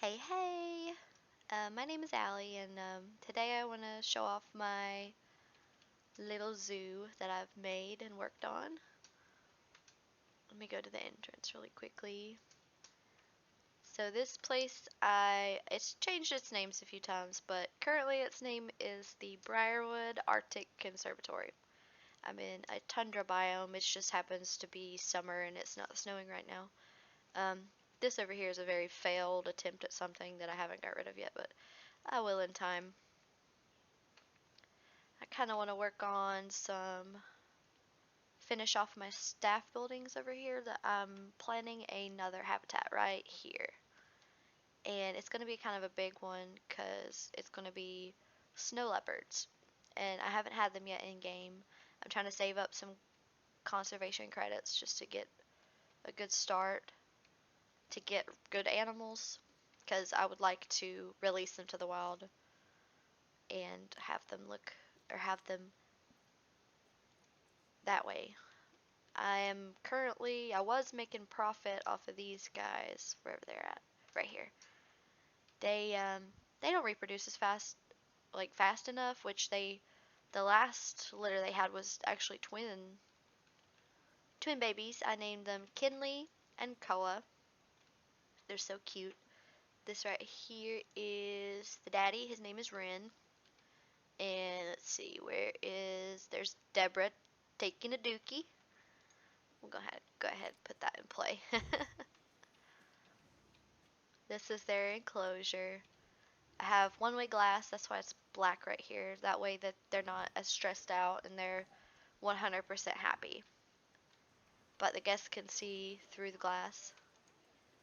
Hey, hey! My name is Allie, and today I want to show off my little zoo that I've made and worked on. Let me go to the entrance really quickly. So this place, it's changed its names a few times, but currently its name is the Briarwood Arctic Conservatory. I'm in a tundra biome. It just happens to be summer and it's not snowing right now. This over here is a very failed attempt at something that I haven't got rid of yet, but I will in time. I kind of want to work on finish off my staff buildings over here that I'm planning another habitat right here. And it's going to be kind of a big one because it's going to be snow leopards. And I haven't had them yet in game. I'm trying to save up some conservation credits just to get a good start, to get good animals, because I would like to release them to the wild and have them have them that way. I was making profit off of these guys, wherever they're at, right here. They don't reproduce as fast, like fast enough, the last litter they had was actually twin babies. I named them Kinley and Koa. They're so cute. This right here is the daddy. His name is Ren. And let's see, there's Deborah taking a dookie. We'll go ahead and put that in play. This is their enclosure. I have one-way glass, that's why it's black right here. That way that they're not as stressed out and they're 100% happy. But the guests can see through the glass.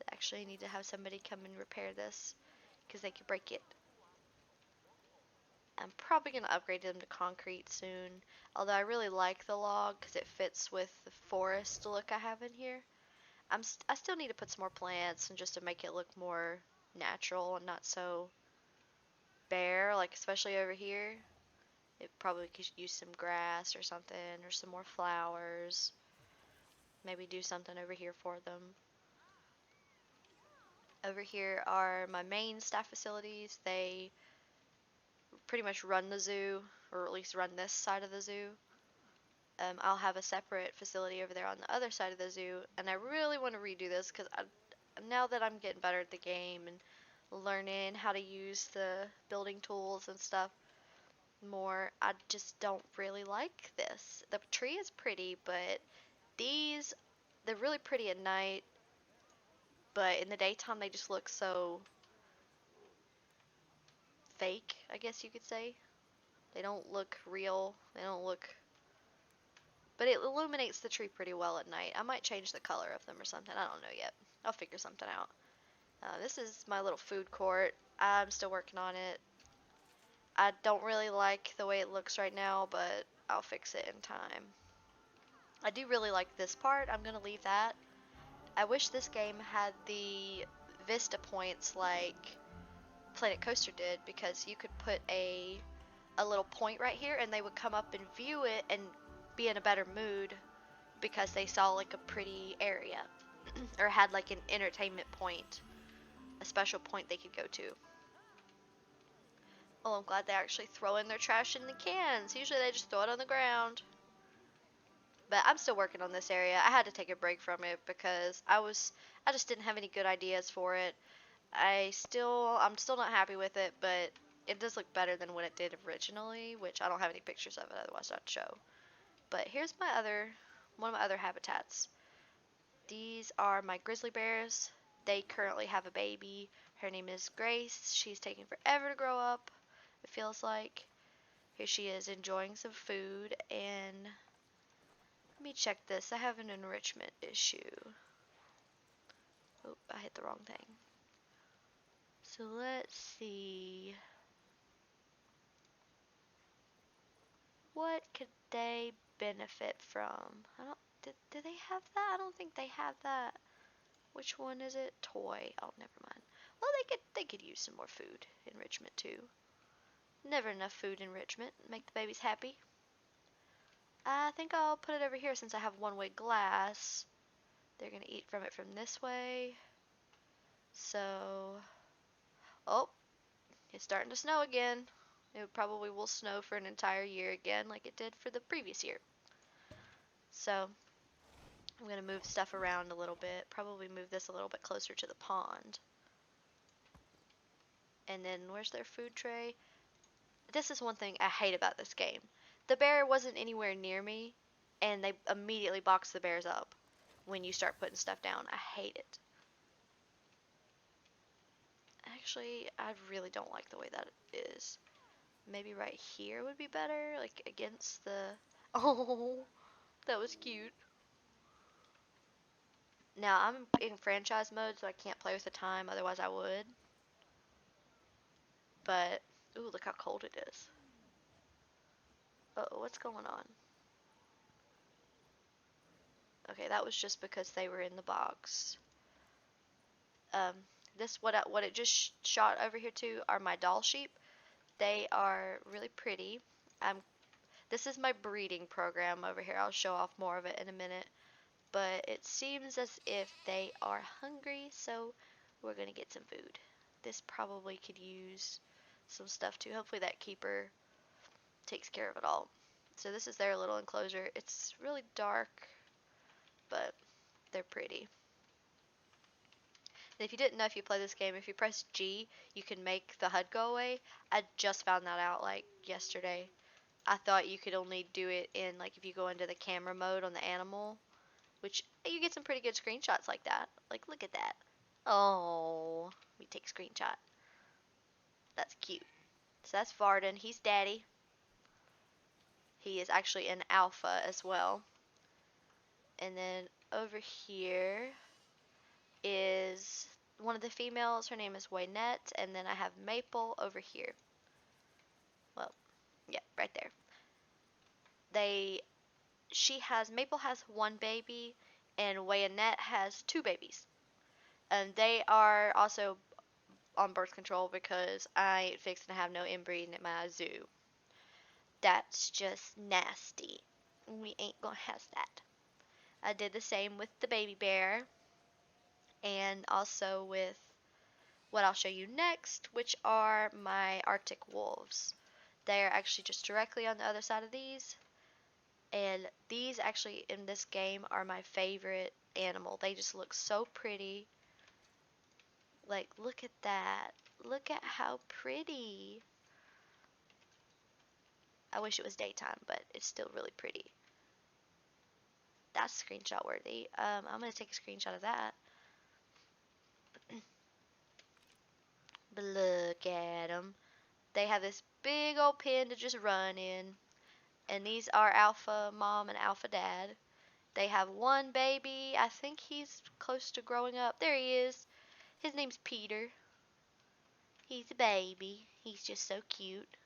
I actually need to have somebody come and repair this because they could break it. I'm probably going to upgrade them to concrete soon. Although I really like the log because it fits with the forest look I have in here. I still need to put some more plants and just to make it look more natural and not so bare, like especially over here. It probably could use some grass or something, or some more flowers. Maybe do something over here for them. Over here are my main staff facilities. They pretty much run the zoo, or at least run this side of the zoo. I'll have a separate facility over there on the other side of the zoo, and I really want to redo this because now that I'm getting better at the game and learning how to use the building tools and stuff more, I just don't really like this. The tree is pretty, but these, they're really pretty at night, but in the daytime they just look so fake, I guess you could say. They don't look real. They don't look, but it illuminates the tree pretty well at night. I might change the color of them or something. I don't know yet. I'll figure something out. This is my little food court. I'm still working on it. I don't really like the way it looks right now, but I'll fix it in time. I do really like this part. I'm going to leave that. I wish this game had the vista points like Planet Coaster did, because you could put a little point right here and they would come up and view it and be in a better mood because they saw like a pretty area or had like an entertainment point, a special point they could go to. Oh, I'm glad they actually throw in their trash in the cans. Usually they just throw it on the ground. But I'm still working on this area. I had to take a break from it because I just didn't have any good ideas for it. I'm still not happy with it, but it does look better than what it did originally, which I don't have any pictures of it, otherwise I'd show. But here's one of my other habitats. These are my grizzly bears. They currently have a baby. Her name is Grace. She's taking forever to grow up, it feels like. Here she is enjoying some food, and let me check this. I have an enrichment issue. Oh, I hit the wrong thing. So let's see. What could they benefit from? Do they have that? I don't think they have that. Which one is it? Toy. Oh, never mind. Well, they could use some more food enrichment too. Never enough food enrichment. Make the babies happy. I think I'll put it over here since I have one-way glass. They're gonna eat from it from this way. So Oh, it's starting to snow again. It probably will snow for an entire year again like it did for the previous year. So I'm going to move stuff around a little bit. Probably move this a little bit closer to the pond. And then where's their food tray? This is one thing I hate about this game. The bear wasn't anywhere near me, and they immediately box the bears up when you start putting stuff down. I hate it. Actually, I really don't like the way that it is. Maybe right here would be better, like against the... Oh, that was cute. Now, I'm in franchise mode, so I can't play with the time, otherwise I would. But, ooh, look how cold it is. Uh-oh, what's going on? Okay, that was just because they were in the box. Um, what it just shot over here to are my doll sheep. They are really pretty. This is my breeding program over here. I'll show off more of it in a minute. But it seems as if they are hungry, so we're gonna get some food. This probably could use some stuff too. Hopefully that keeper takes care of it all. So this is their little enclosure. It's really dark, but they're pretty. And if you didn't know, if you play this game, if you press G, you can make the HUD go away. I just found that out like yesterday. I thought you could only do it in like if you go into the camera mode on the animal, which you get some pretty good screenshots like that. Like look at that. Oh, let me take a screenshot. That's cute. So that's Varden. He's daddy. He is actually an alpha as well. And then over here is one of the females. Her name is Wynette. And then I have Maple over here. Well, yeah, right there. Maple has one baby, and Wynette has two babies. And they are also on birth control because I ain't fixing to have no inbreeding at my zoo. That's just nasty. We ain't gonna have that. I did the same with the baby bear, and also with what I'll show you next, which are my Arctic wolves. They are actually just directly on the other side of these, and these actually in this game are my favorite animal. They just look so pretty. Like, look at that. Look at how pretty. I wish it was daytime, but it's still really pretty. That's screenshot worthy. I'm going to take a screenshot of that. But look at them. They have this big old pen to just run in. And these are alpha mom and alpha dad. They have one baby. I think he's close to growing up. There he is. His name's Peter. He's a baby. He's just so cute.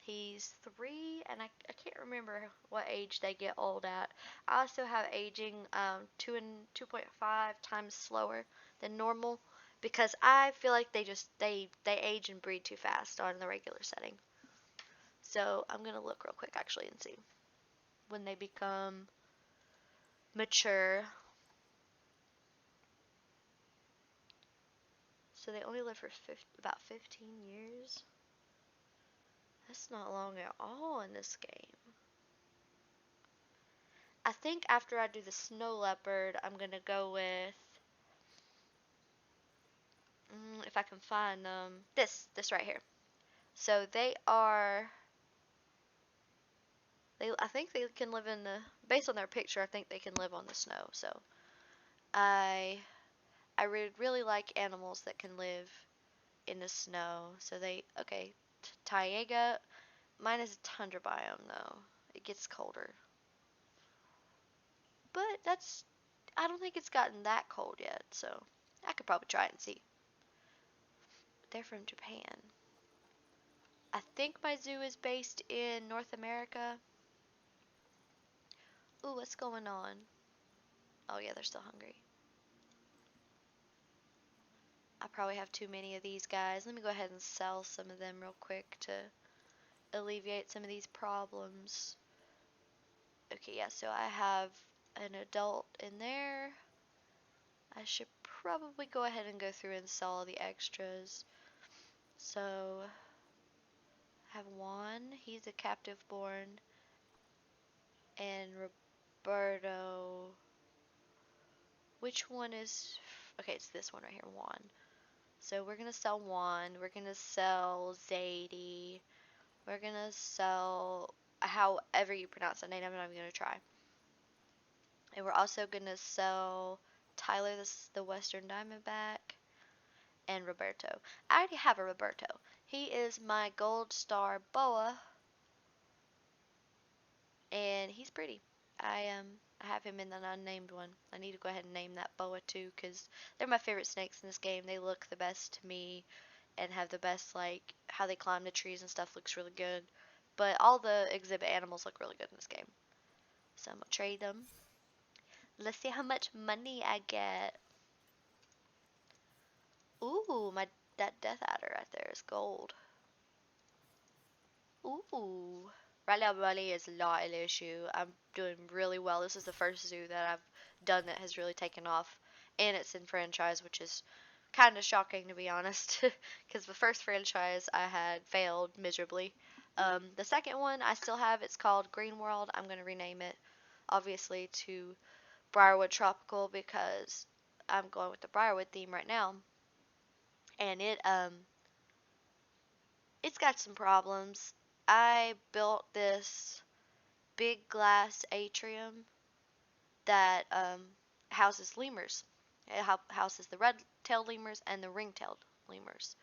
He's 3, and I can't remember what age they get old at. I also have aging 2.5 times slower than normal because I feel like they age and breed too fast on the regular setting. So I'm gonna look real quick actually and see when they become mature. So they only live for about 15 years. That's not long at all in this game. I think after I do the snow leopard, I'm gonna go with, if I can find them, this right here. So I think they can live in based on their picture, I think they can live on the snow. So I would really like animals that can live in the snow. So okay, Taiga, mine is a tundra biome though. It gets colder. But I don't think it's gotten that cold yet, so I could probably try it and see. They're from Japan. I think my zoo is based in North America. Ooh, what's going on? Oh yeah, they're still hungry. I probably have too many of these guys. Let me go ahead and sell some of them real quick to alleviate some of these problems. Okay, yeah, so I have an adult in there. I should probably go ahead and go through and sell all the extras. So, I have Juan, he's a captive born, and Roberto. Which one is. Okay, it's this one right here, Juan. So, we're gonna sell Juan, we're gonna sell Zadie, we're gonna sell. However you pronounce that name, I'm not even gonna try. And we're also gonna sell Tyler, the Western Diamondback, and Roberto. I already have a Roberto. He is my gold star boa, and he's pretty. I have him in an unnamed one. I need to go ahead and name that boa too, because they're my favorite snakes in this game. They look the best to me, and have the best, like, how they climb the trees and stuff looks really good. But all the exhibit animals look really good in this game. So I'm gonna trade them. Let's see how much money I get. Ooh, that Death Adder right there is gold. Ooh. Right now money is not an issue. I'm doing really well. This is the first zoo that I've done that has really taken off. And it's in franchise, which is kind of shocking to be honest. Because the first franchise I had failed miserably. The second one I still have. It's called Green World. I'm going to rename it, obviously, to Briarwood Tropical because I'm going with the Briarwood theme right now. And it's got some problems. I built this big glass atrium that houses lemurs. It houses the red-tailed lemurs and the ring-tailed lemurs.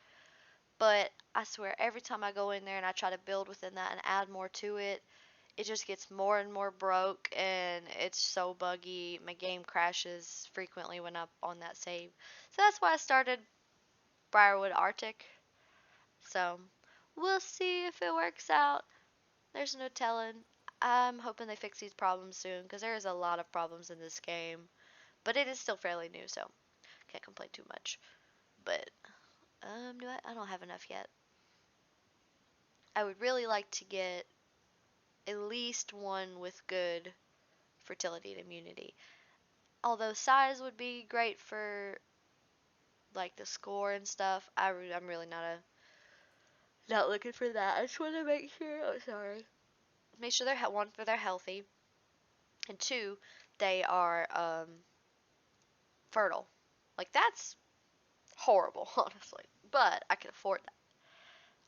But I swear, every time I go in there and I try to build within that and add more to it, it just gets more and more broke, and it's so buggy. My game crashes frequently when I'm on that save. So that's why I started Briarwood Arctic. So we'll see if it works out. There's no telling. I'm hoping they fix these problems soon because there is a lot of problems in this game. But it is still fairly new, so can't complain too much. But I don't have enough yet. I would really like to get at least one with good fertility and immunity. Although size would be great for like the score and stuff. I'm really not looking for that. I just want to make sure. Oh, sorry. Make sure they're healthy, and two, they are fertile. Like that's horrible, honestly. But I could afford that.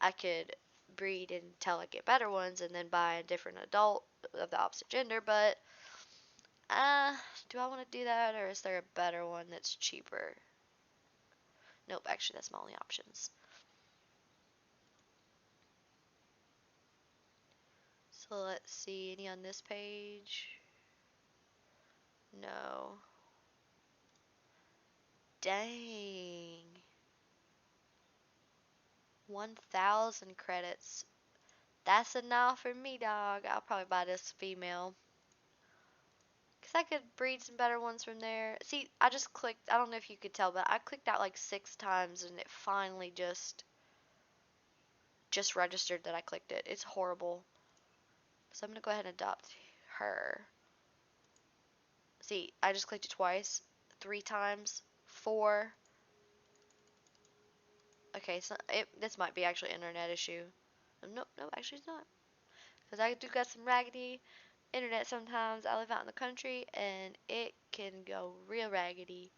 I could breed until I get better ones and then buy a different adult of the opposite gender, but do I want to do that, or is there a better one that's cheaper? Nope, actually that's my only options. So let's see, any on this page? No. Dang. 1,000 credits. That's enough for me, dog. I'll probably buy this female. Because I could breed some better ones from there. See, I just clicked, I don't know if you could tell, but I clicked out like 6 times and it finally just registered that I clicked it. It's horrible. So I'm going to go ahead and adopt her. See, I just clicked it twice, 3 times, 4. Okay, so this might be actually an internet issue. Nope, actually it's not. Because I do got some raggedy internet sometimes. I live out in the country and it can go real raggedy.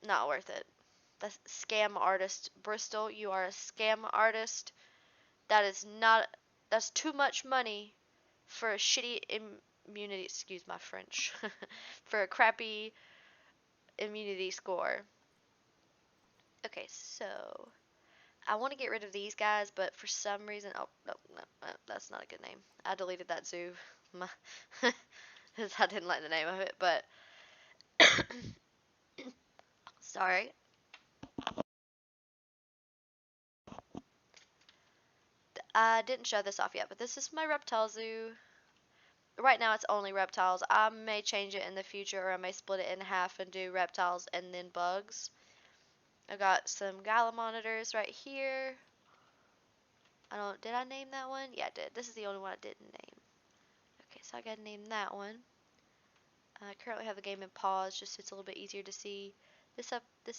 Not worth it. That's scam artist. Bristol, you are a scam artist. That is not, that's too much money for a shitty immunity, excuse my French, for a crappy immunity score. Okay, so I want to get rid of these guys, but for some reason, oh, no, that's not a good name. I deleted that zoo. I didn't like the name of it, but sorry. I didn't show this off yet, but this is my reptile zoo. Right now it's only reptiles. I may change it in the future, or I may split it in half and do reptiles and then bugs. I got some gala monitors right here. Did I name that one? Yeah, I did. This is the only one I didn't name. Okay, so I gotta name that one. I currently have the game in pause just so it's a little bit easier to see. This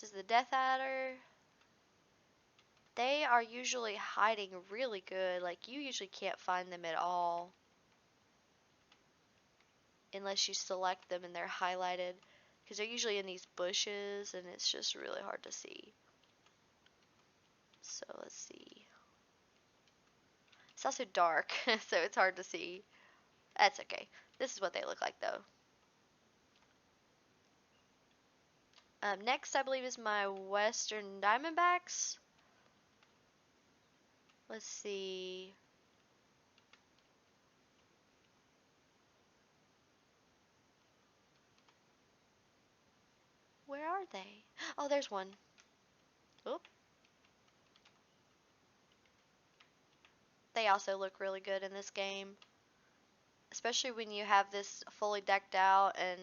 is the Death Adder. They are usually hiding really good. Like, you usually can't find them at all unless you select them and they're highlighted, because they're usually in these bushes and it's just really hard to see. So let's see. It's also dark, so it's hard to see. That's okay. This is what they look like though. Next, I believe, is my Western Diamondbacks. Let's see. Where are they? Oh, there's one. Oop. They also look really good in this game, especially when you have this fully decked out and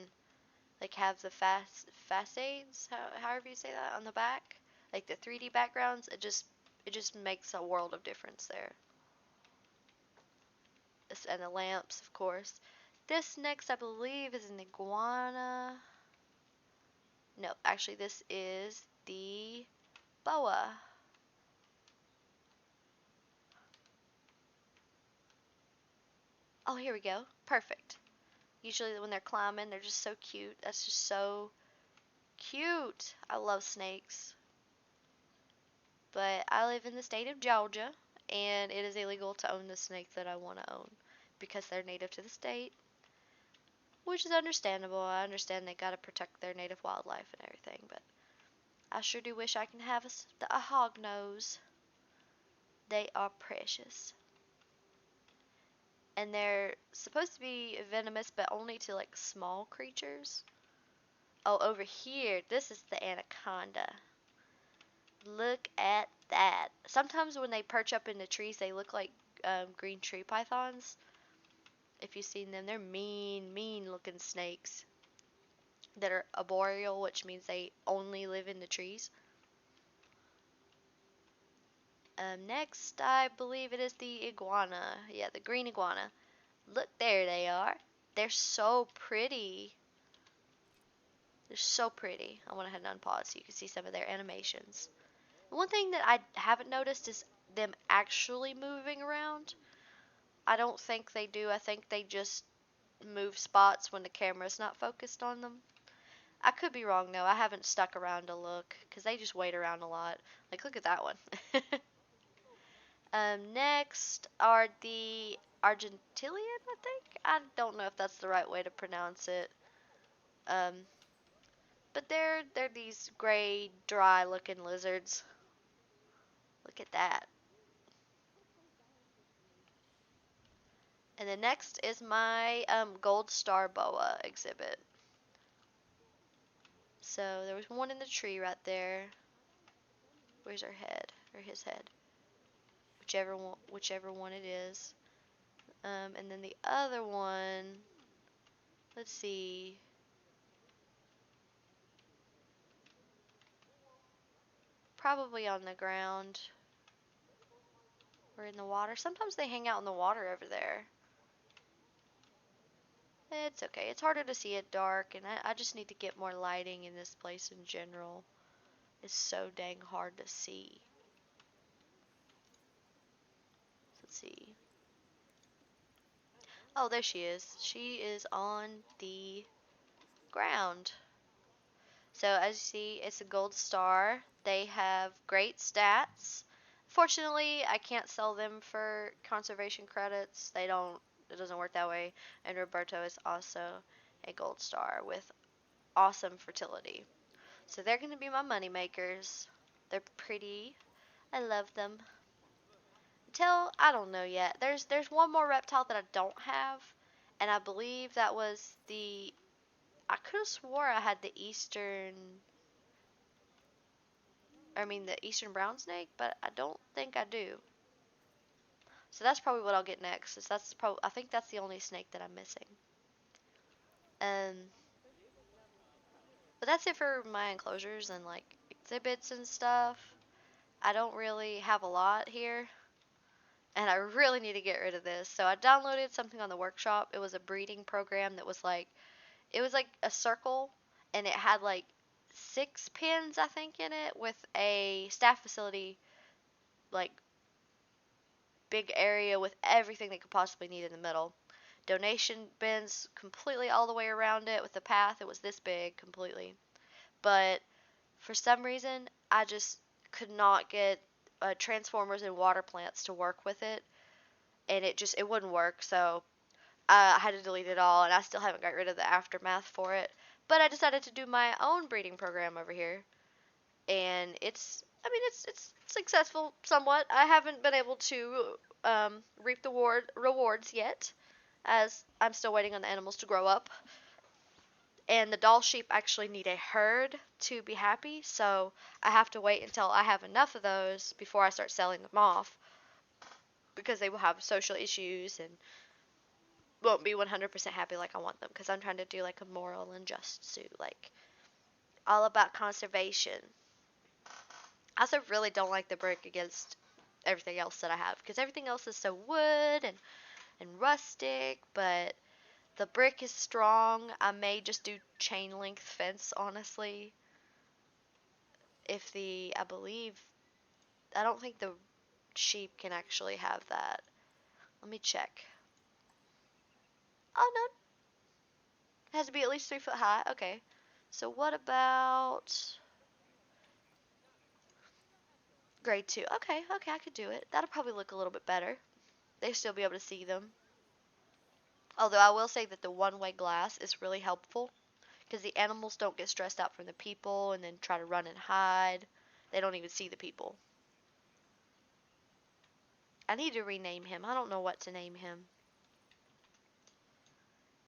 like have the facades, however you say that, on the back, like the 3D backgrounds. It just makes a world of difference there. And the lamps, of course. This next, I believe, is an iguana. No, actually, this is the boa. Oh, here we go. Perfect. Usually when they're climbing, they're just so cute. That's just so cute. I love snakes. But I live in the state of Georgia, and it is illegal to own the snake that I want to own because they're native to the state, which is understandable. I understand they gotta protect their native wildlife and everything, but I sure do wish I can have a hog nose. They are precious. And they're supposed to be venomous, but only to like small creatures. Oh, over here, this is the anaconda. Look at that. Sometimes when they perch up in the trees, they look like green tree pythons. If you've seen them, they're mean, mean looking snakes that are arboreal, which means they only live in the trees. Next, I believe it is the iguana. Yeah, the green iguana. Look, there they are. They're so pretty. They're so pretty. I went ahead and unpause so you can see some of their animations. One thing that I haven't noticed is them actually moving around. I don't think they do. I think they just move spots when the camera's not focused on them. I could be wrong though. I haven't stuck around to look because they just wait around a lot. Like, look at that one. Next are the Argentilian, I think. I don't know if that's the right way to pronounce it. Um, but they're these gray, dry-looking lizards. Look at that. And the next is my gold star boa exhibit. So there was one in the tree right there. Where's her head? Or his head? Whichever one it is. And then the other one, let's see. Probably on the ground or in the water. Sometimes they hang out in the water over there. It's okay. It's harder to see at dark, and I just need to get more lighting in this place in general. It's so dang hard to see. Let's see. Oh, there she is. She is on the ground. So as you see, it's a gold star. They have great stats. Fortunately, I can't sell them for conservation credits. It doesn't work that way. And Roberto is also a gold star with awesome fertility. So they're going to be my money makers. They're pretty. I love them. Until, I don't know yet. There's one more reptile that I don't have. And I believe that was I could have swore I had the eastern brown snake, but I don't think I do. So that's probably what I'll get next. I think that's the only snake that I'm missing. Um, but that's it for my enclosures and like exhibits and stuff. I don't really have a lot here, and I really need to get rid of this. So I downloaded something on the workshop. It was a breeding program that was like, it was like a circle, and it had like 6 pens, I think, in it, with a staff facility, like big area with everything they could possibly need in the middle. Donation bins completely all the way around it with the path. It was this big completely. But for some reason, I just could not get transformers and water plants to work with it, and it wouldn't work. So I had to delete it all, and I still haven't got rid of the aftermath for it. But I decided to do my own breeding program over here, and it's successful somewhat. I haven't been able to reap the rewards yet, as I'm still waiting on the animals to grow up. And the doll sheep actually need a herd to be happy, so I have to wait until I have enough of those before I start selling them off, because they will have social issues and won't be 100% happy like I want them, because I'm trying to do like a moral and just suit, like all about conservation. I also really don't like the brick against everything else that I have, because everything else is so wood and rustic, but the brick is strong. I may just do chain link fence, honestly. I don't think the sheep can actually have that. Let me check. Oh no, it has to be at least 3 foot high. Okay. So what about grade 2? Okay, okay, I could do it. That'll probably look a little bit better. They'll still be able to see them. Although I will say that the one-way glass is really helpful, because the animals don't get stressed out from the people and then try to run and hide. They don't even see the people. I need to rename him. I don't know what to name him.